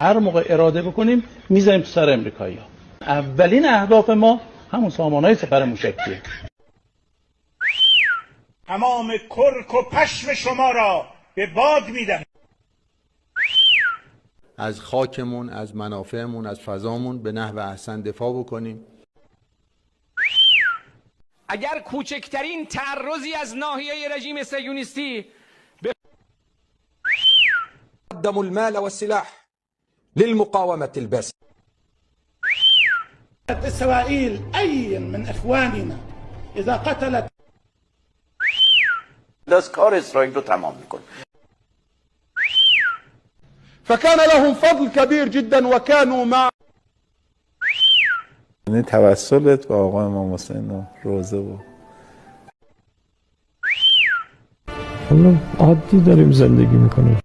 هر موقع اراده بکنیم میذاریم تو سر امریکایی‌ها. اولین اهداف ما همون سامانهای سپر موشکیه. تمام کرک و پشم شما را به باد میدم. از خاکمون، از منافعمون، از فضامون به نحو احسن دفاع بکنیم. اگر کوچکترین تعرضی از ناحیه رژیم صهیونیستی قدموا المال والسلاح للمقاومة الباسلة. إسرائيل أي من إخواننا إذا قتلت دست کار اسرائیل رو تمام میکنه. فكان لهم فضل كبير جدا وكانوا مع این توسلت به آقا امام حسین و روزه و حالا عادی داریم زندگی میکنیم.